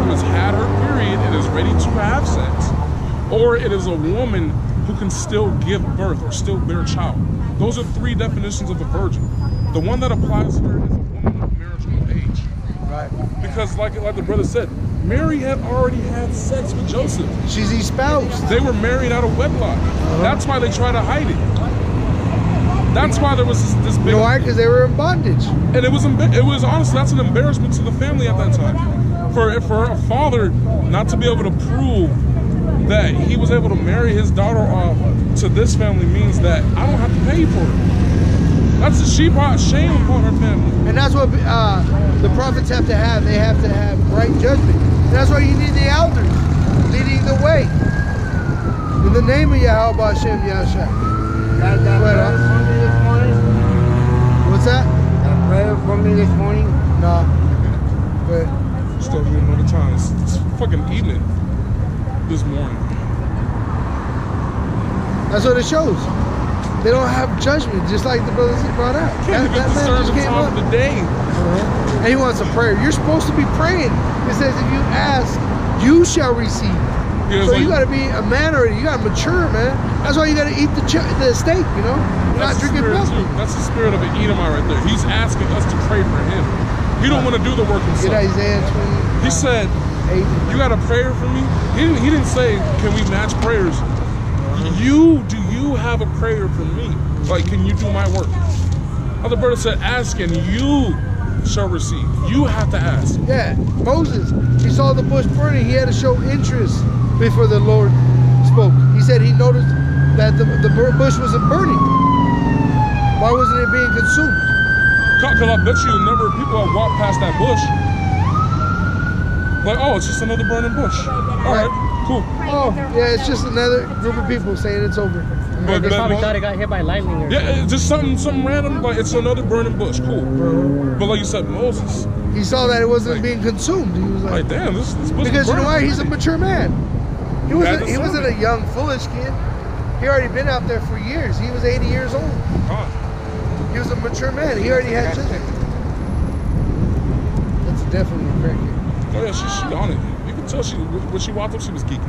has had her period and is ready to have sex, or it is a woman who can still give birth or still bear a child. Those are three definitions of a virgin. The one that applies here is a woman of marriageable age. Right. Because like the brother said, Mary had already had sex with Joseph. She's espoused. They were married out of wedlock. That's why they try to hide it. That's why there was this big... You know why? Because they were in bondage. And it was honestly, that's an embarrassment to the family at that time. For a father not to be able to prove that he was able to marry his daughter off to this family means that I don't have to pay for it. She brought shame upon her family. And that's what the prophets have to have. They have to have right judgment. And that's why you need the elders leading the way. In the name of Yahweh Hashem Yahshua. Got prayer for me this morning? What's that? Got prayer for me this morning? Nah. But Still doing another time. It's fucking evening this morning. that's what it shows. They don't have judgment, just like the brothers brought out. Can't even discern the time of the day. And he wants a prayer. You're supposed to be praying. It says if you ask, you shall receive. Yeah, So like, you got to be a man already. You got to mature, man. That's why you got to eat the steak, you know? You're not drinking milk. That's the spirit of an Edomite right there. He's asking us to pray for him. He don't want to do the work himself. Get Isaiah 20. He said, you got a prayer for me? He didn't say, can we match prayers? Do you have a prayer for me? Like, can you do my work? Other brother said, ask and you shall receive. You have to ask. Yeah, Moses, he saw the bush burning. He had to show interest before the Lord spoke. He said he noticed that the bush wasn't burning. Why wasn't it being consumed? Because I bet you a number of people have walked past that bush. Like, oh, it's just another burning bush. All right, cool. Oh, yeah, it's just another group of people saying it's over. But They probably thought it got hit by lightning or yeah, it's just something random, but it's another burning bush. Cool. But like you said, Moses. He saw that it wasn't being consumed. He was like, Damn, this bush because is you know why? burning. He's a mature man. He wasn't a young, foolish kid. He already been out there for years. He was 80 years old. He was a mature man. He already had children. That's definitely a crackhead. Oh yeah, she on it. You can tell when she walked up, she was geeking.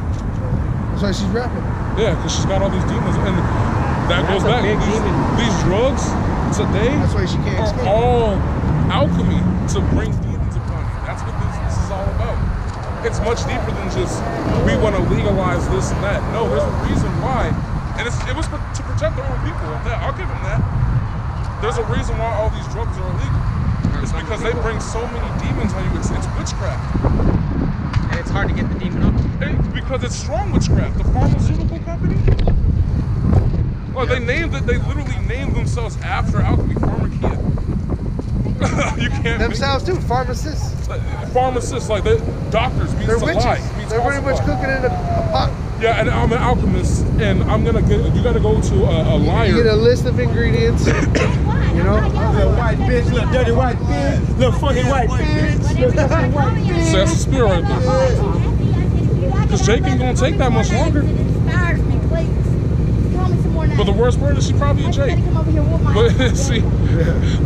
That's why she's rapping. Yeah, because she's got all these demons, and that goes back. These drugs today That's why she can't are escape. all alchemy to bring demons upon you. That's what this is all about. It's much deeper than just we want to legalize this and that. No, there's a reason why, and it was to protect their own people. I'll give them that. There's a reason why all these drugs are illegal. It's because they bring so many demons on you. It's witchcraft. and it's hard to get the demon up. Because it's strong witchcraft. The pharmaceutical company, well, they literally named themselves after alchemy. Pharmakia. You can't Themselves too, pharmacists. Pharmacists, like the doctors means They're to witches. lie. They're pretty much cooking in a pot. Yeah, and I'm an alchemist, and I'm gonna get. You gotta go to a liar. You get a list of ingredients. You know, Little white bitch, little dirty white bitch, little fucking white bitch, little fucking white bitch. So that's the spirit right there. Because Jake ain't gonna take that much longer. But the worst part is she probably a Jake. But see,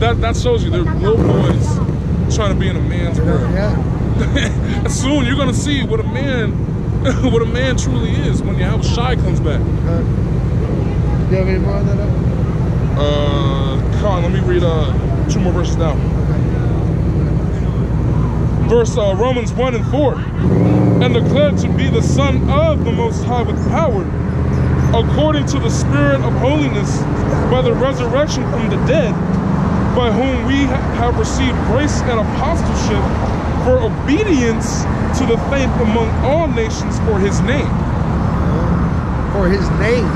that shows you they're little boys trying to be in a man's world. yeah. Soon you're gonna see what a man truly is when your house shy comes back. Do you have any more on that? Come on, let me read 2 more verses down. Verse Romans 1 and 4. And declared to be the Son of the Most High with power, according to the Spirit of holiness, by the resurrection from the dead, by whom we have received grace and apostleship for obedience to the faith among all nations for his name. For his name.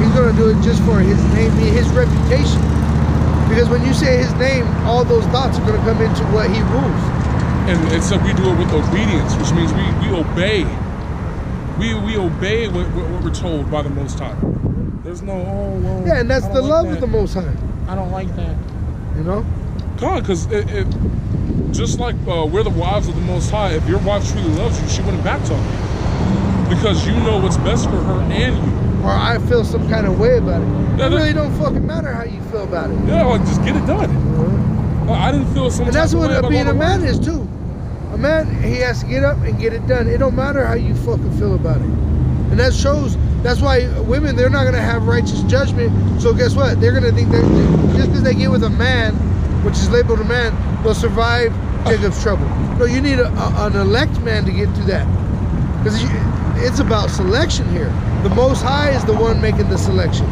He's going to do it just for his name, his reputation. Because when you say his name, all those thoughts are going to come into what he rules. And except we do it with obedience, which means we obey. We obey what we're told by the Most High. There's no, oh, well. Yeah, and that's the love of the Most High. I don't like that. You know? God, because it just like we're the wives of the Most High, if your wife truly loves you, she wouldn't backtalk you. Because you know what's best for her and you. Or I feel some kind of way about it. Yeah, It really don't fucking matter how you feel about it. Yeah, like just get it done. I didn't feel some And that's type of what way about being a going to man work. is too. A A man, he has to get up and get it done. It don't matter how you fucking feel about it. And that shows, that's why women, they're not going to have righteous judgment. So guess what? They're going to think that just because they get with a man, which is labeled a man, they'll survive Jacob's trouble. No, you need an elect man to get through that. Because it's about selection here. The Most High is the one making the selection.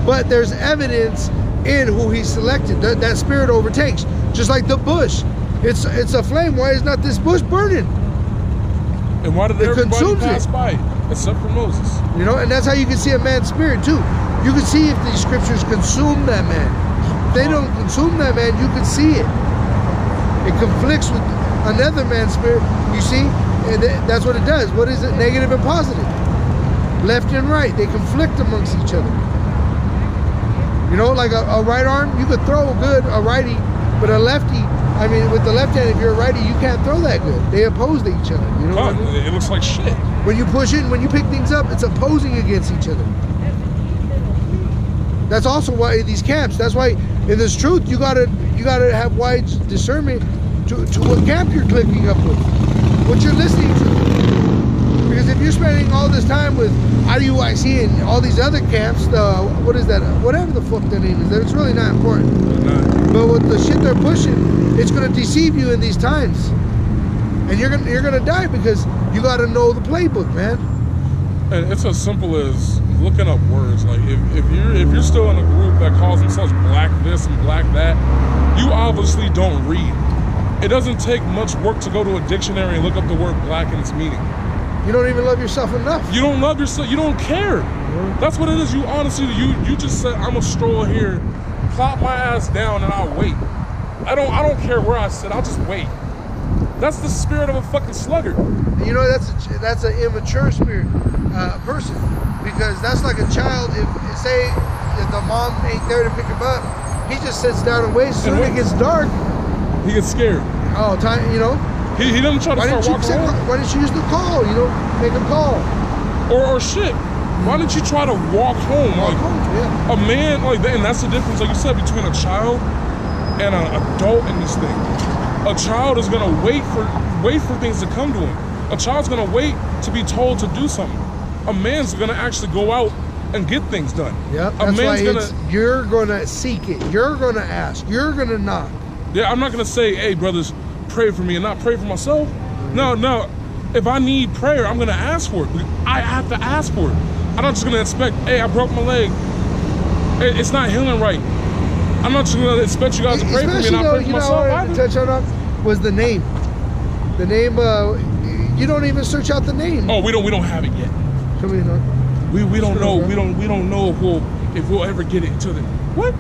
But there's evidence in who he selected. That spirit overtakes. Just like the bush. It's a flame. Why is not this bush burning? And why did everybody pass by it? Except for Moses. You know, and that's how you can see a man's spirit too. You can see if these scriptures consume that man. If they don't consume that man, you can see it. It conflicts with another man's spirit. You see? And that's what it does. What is it? Negative and positive. Left and right. They conflict amongst each other. You know, like a right arm, you could throw good, a righty, but a lefty, I mean, with the left hand, if you're a righty, you can't throw that good. They oppose to each other. You know what I mean? It looks like shit. When you push it, when you pick things up, it's opposing against each other. That's also why these camps. That's why in this truth, you gotta have wide discernment to what camp you're clicking up with, what you're listening to. Because if you're spending all this time with IUIC and all these other camps, what is that? Whatever the fuck their name is, it's really not important. But with the shit they're pushing, it's gonna deceive you in these times, and you're gonna die because you gotta know the playbook, man. And it's as simple as looking up words. Like if you're still in a group that calls themselves black this and black that, you obviously don't read. It doesn't take much work to go to a dictionary and look up the word black and its meaning. You don't even love yourself enough. You don't love yourself. You don't care. That's what it is. You honestly, you just said, I'm gonna stroll here, plop my ass down, and I'll wait. I don't care where I sit. I'll just wait. That's the spirit of a fucking sluggard. You know, that's an immature spirit person, because that's like a child. If the mom ain't there to pick him up, he just sits down and waits. As soon as it gets dark, he gets scared. Oh, time, you know. He doesn't try to start walking home. Why didn't you use the call? You know, make him call. Or shit. Why didn't you try to walk home? Walk home, yeah. A man like that, and that's the difference, like you said, between a child and an adult in this thing. A child is gonna wait for things to come to him. A child's gonna wait to be told to do something. A man's gonna actually go out and get things done. Yep. That's why you're gonna seek it. You're gonna ask. You're gonna knock. Yeah, I'm not gonna say, hey brothers, pray for me and not pray for myself. No. If I need prayer, I'm gonna ask for it. I have to ask for it. I'm not just gonna expect, hey, I broke my leg. It's not healing right. I'm not just gonna expect you guys to pray for me and not pray for myself. What I wanted to touch on was the name. The name, you don't even search out the name. Oh, we don't have it yet. We don't know. We don't know if we'll ever get it to the what?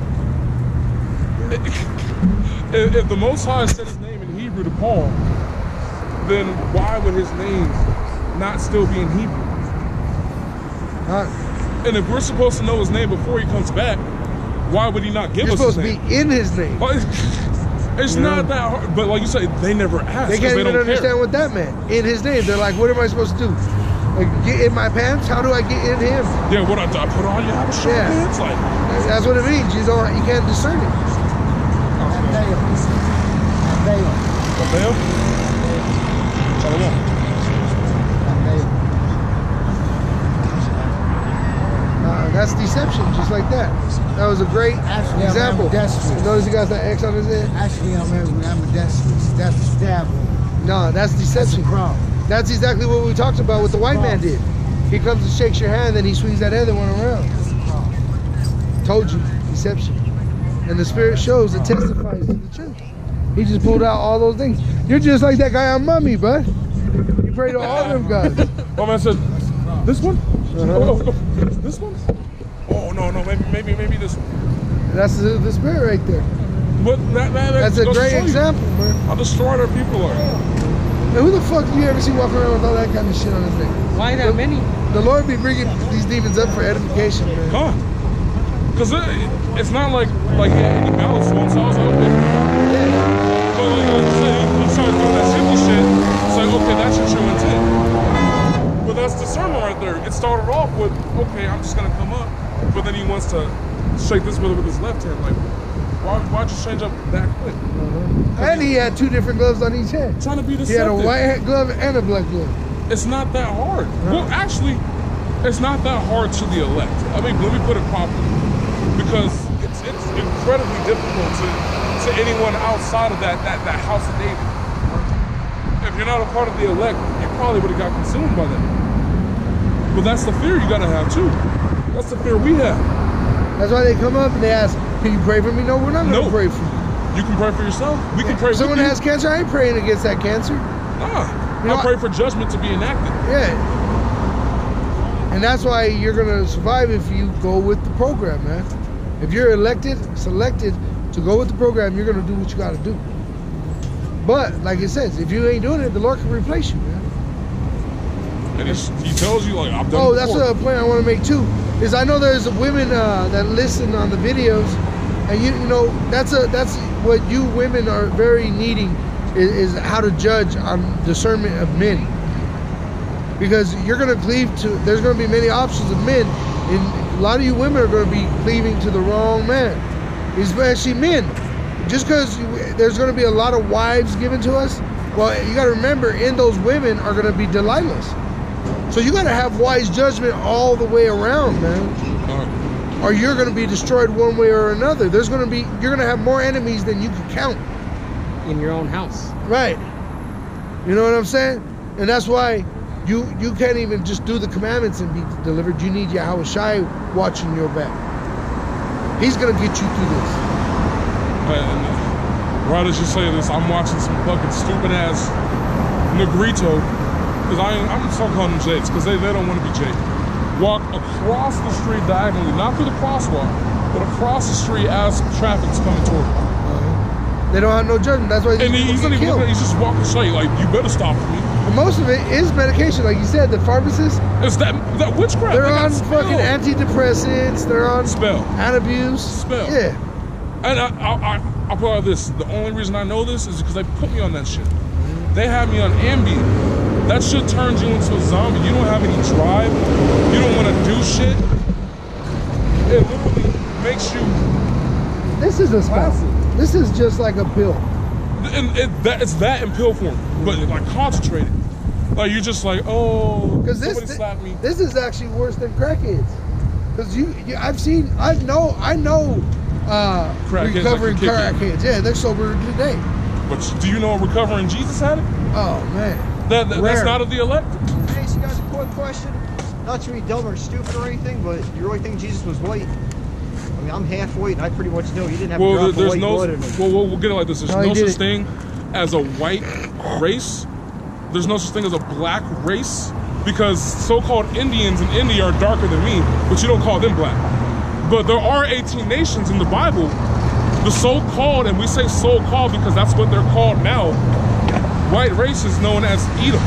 If the Most High said his name in Hebrew to Paul, then why would his name not still be in Hebrew? And if we're supposed to know his name before he comes back, why would he not give us his name? You're supposed to be in his name. It's not that hard. But like you say, they never ask. They can't even understand what that meant. In his name. They're like, what am I supposed to do? Like, get in my pants? How do I get in him? Yeah, what I put on you? Have a short pants? Like, that's what it means. You can't discern it. That's deception, just like that. That was a great example. Notice he got that X on his head? Actually, I'm ambidextrous. That's a stab. No, that's deception. That's exactly what we talked about, what the white man did. He comes and shakes your hand, then he swings that other one around. Told you, deception. And the Spirit shows, it testifies to the truth. He just pulled out all those things. You're just like that guy on Mummy, bud. You pray to all them guys. Oh man said, this one? This one? Oh no, maybe this one. That's the Spirit right there. But that's a great example, man. How destroyed our people are. Now, who the fuck do you ever see walking around with all that kind of shit on his thing? Why that many? The Lord be bringing these demons up for edification, man. Huh? Because it's not like any balance one, so I was like, okay. But like you started doing that simple shit, it's like, okay, that's your true intent. But that's discernment right there. It started off with, okay, I'm just gonna come up, but then he wants to shake this brother with his left hand. Like, Why'd you change up that quick? And he had 2 different gloves on each hand. Trying to be He had a deceptive. white glove and a black glove. It's not that hard. Well, actually, it's not that hard to the elect. I mean, let me put it properly, because it's incredibly difficult to anyone outside of that house of David. If you're not a part of the elect, you probably would have got consumed by that. But that's the fear you gotta have too. That's the fear we have. That's why they come up and they ask, "Can you pray for me?" No, we're not going to pray for you. You can pray for yourself. We can pray. If someone with you. has cancer, I ain't praying against that cancer. Nah, You know, I pray for judgment to be enacted. Yeah. And that's why you're going to survive if you go with the program, man. If you're selected to go with the program, you're going to do what you got to do. But, like it says, if you ain't doing it, the Lord can replace you, man. And he tells you, like, I've done Oh, it that's before. a point I want to make too. Is I know there's women that listen on the videos, and you know that's what you women are very needing is how to judge on discernment of men, because you're going to cleave to. There's going to be many options of men, and a lot of you women are going to be cleaving to the wrong man, especially men. Just because there's going to be a lot of wives given to us, well, you got to remember, in those women are going to be Delilahs. So you got to have wise judgment all the way around, man. Or you're going to be destroyed one way or another. You're going to have more enemies than you can count. In your own house. Right. You know what I'm saying? And that's why you can't even just do the commandments and be delivered. You need Yahweh Shai watching your back. He's going to get you through this. And right as you say this, I'm watching some fucking stupid ass Negrito, because I'm still calling them Jades, because they don't want to be Jade. Walk across the street diagonally, not through the crosswalk, but across the street as traffic's coming toward them. They don't have no judgment. That's why He's not even looking, he's just walking straight, like, you better stop for me. And most of it is medication, like you said. The pharmacists, It's that witchcraft. they're They got on spell. fucking antidepressants. They're on Spell. Antabuse. Spell. Yeah. And I'll put out this. The only reason I know this is because they put me on that shit. They had me on Ambien. That shit turns you into a zombie. You don't have any drive. You don't want to do shit. It literally makes you. This is a spell. Classic. This is just like a pill. And it's that in pill form, but like concentrated. Like you're just like, oh, Because somebody slapped me. this is actually worse than crackheads. Because I know Crackheads recovering that can kick crackheads. Yeah, they're sober today. But do you know recovering Jesus had it? Oh man. That's Rare. not of the elect. Hey, so you guys, a quick question. Not to be dumb or stupid or anything, but you really think Jesus was white? I mean, I'm half white, and I pretty much know you didn't have a drop of There's white no. blood in it. Well, we'll get it like this. There's No, no he such did it. thing as a white race. There's no such thing as a black race, because so-called Indians in India are darker than me, but you don't call them black. But there are 18 nations in the Bible. The so-called, and we say so-called because that's what they're called now, white race is known as Edom.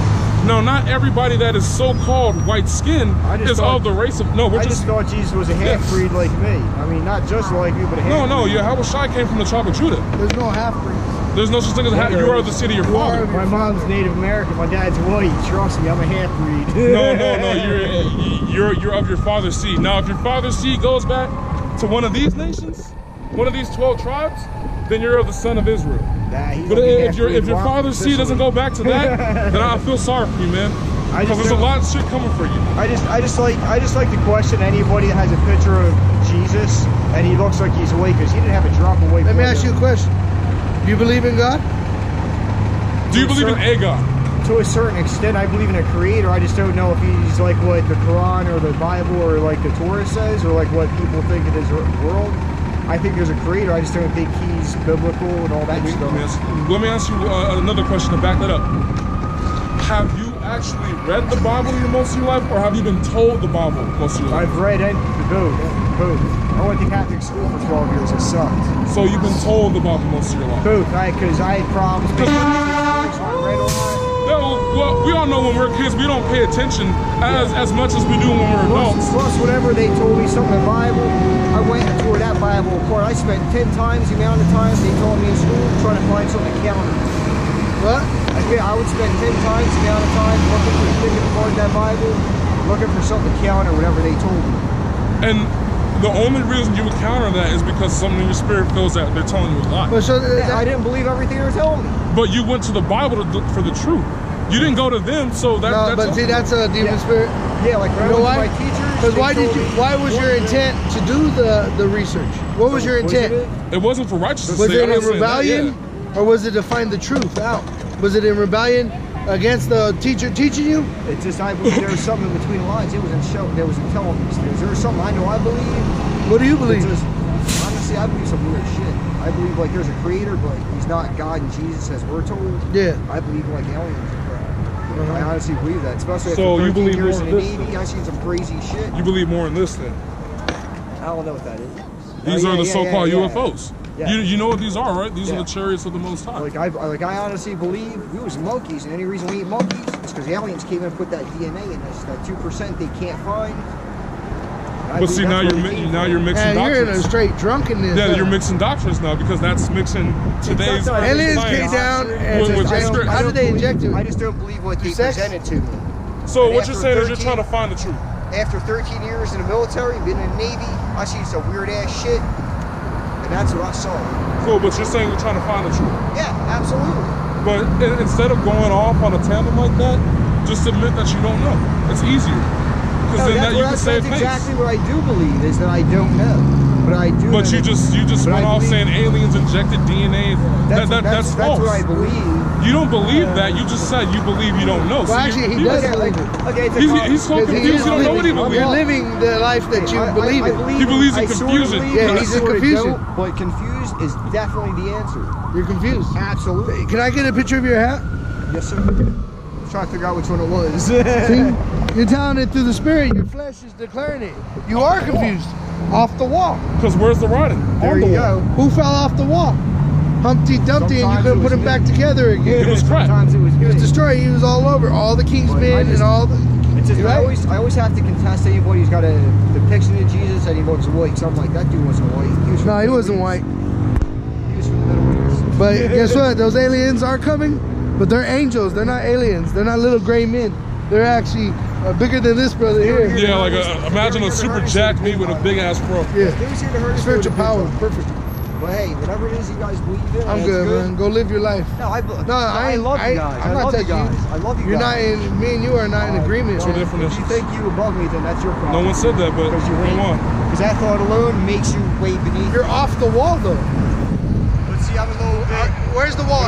Now, not everybody that is so-called white skin is of the race of... No, I just thought Jesus was a half-breed like me. I mean, not just like you, but a half-breed. No, Yahweh Shai came from the tribe of Judah. There's no half-breeds. There's no such thing as a half. You are the seed of your father. My mom's Native American. My dad's white. Trust me, I'm a half-breed. No. You're of your father's seed. Now, if your father's seed goes back to one of these nations, one of these 12 tribes, then you're of the son of Israel. But if your father's seed doesn't go back to that, then I feel sorry for you, man. Because there's a lot of shit coming for you. I just like to question anybody that has a picture of Jesus and he looks like he's white because he didn't have a drop of white. Let me ask you a question. Do you believe in God? Do you believe in a God? To a certain extent, I believe in a creator. I just don't know if he's like what the Quran or the Bible or like the Torah says, or like what people think of his world. I think there's a creator. I just don't think he's biblical and all that stuff. Let me ask you another question to back that up. Have you actually read the Bible most of your life, or have you been told the Bible most of your life? I've read both. I went to Catholic school for 12 years. It sucked. So you've been told the Bible most of your life? Both. Because I had problems. So I read a lot. Well, we all know when we're kids, we don't pay attention as much as we do when we're adults. Plus, whenever they told me something in the Bible, I went and tore that Bible apart. I spent 10 times the amount of times they taught me in school trying to find something to counter. What? I would spend 10 times the amount of time looking for picking apart that Bible, looking for something to counter whatever they told me. And The only reason you would counter that is because something in your spirit feels that they're telling you a lie. But so I didn't believe everything they were telling me. But you went to the Bible to look for the truth. You didn't go to them, so that, no, but see, that's a demon spirit. Yeah, like when You know I why? went to my teachers. Because they why did told you? me Why was your intent to do the research? What was your intent? it wasn't for righteousness. Was sake. it I'm not in saying that, rebellion, yeah. or was it to find the truth out? Was it in rebellion against the teacher teaching you? It's just I believe there was something between the lines. It wasn't showing. There wasn't telling me these things. There was something I know I believe. What do you believe? It's just, honestly, I believe some weird shit. I believe like there's a creator, but he's not God and Jesus as we're told. Yeah. I believe like aliens and crap. I honestly believe that. Especially So after you 13 believe years more in the in this Navy, I've seen some crazy shit. You believe more in this then? I don't know what that is. These are the so-called yeah. UFOs. Yeah. You know what these are, right? These Yeah. are the chariots of the Most High. I honestly believe we was monkeys, and any reason we eat monkeys is because the aliens came in and put that DNA in us, that 2% they can't find. But see, now you're mixing Man, you're in a doctrines. straight drunkenness. Yeah, you're mixing doctrines now because that's mixing today's not- Aliens science. came down and With injected- script. how did they inject it? I just don't believe what they Sex? presented to me. So And what you're after saying is you're 13 trying to find the truth. After 13 years in the military, been in the Navy, I seen some weird ass shit, and that's what I saw. Cool, but you're saying you're trying to find the truth. Yeah, absolutely. But instead of going off on a tandem like that, just admit that you don't know. It's easier. Because then that you can save face. Exactly what I do believe is that I don't know, but I do. But you just but went I off believe- saying aliens injected DNA. That's false. That's what I believe. You don't believe that. You just said you believe you don't know. Well, actually, he does believe it. Okay, it's a He's so Because he confused. is You don't know what he living- believes. You're living the life that you believe in. He believes in I sorta confusion. believe, Yeah, but I he's in sorta confusion. don't, But confused is definitely the answer. You're confused. Absolutely. Can I get a picture of your hat? Yes, sir. I'm trying to figure out which one it was. See, you're telling it through the spirit. Your flesh is declaring it. You are confused. Off the wall. Because where's the writing? There On the you wall. go. Who fell off the wall? Humpty Dumpty, and you Sometimes couldn't it put was him back me. together again. It was crap. Sometimes it was He was me. destroyed. He was all over. All the king's But I men just- and all the. It's just, Right? I always have to contest anybody who's got a depiction of Jesus and he looks white. So I'm like, that dude wasn't white. He was from No, the he Middle wasn't East. white. He was from the Middle East. But guess what? Those aliens are coming, but they're angels. They're not aliens. They're not little gray men. They're actually bigger than this brother here. Yeah, like imagine a super jacked me with a big ass pro. Yeah. They was here to hurt us Spiritual with a power. picture. Perfect. But hey, whatever it is you guys believe in, I'm that's good, man. Go live your life. No, I No, I love you guys. I'm I not love you touching you. guys. I love you You're guys. not in. Me and you are not in agreement. Two different If you issues. think you above me, then that's your problem. No one said that, but Because you come on. Because that thought alone makes you way beneath. You're off the wall, though. But see, I'm a little bit. Where's the wall?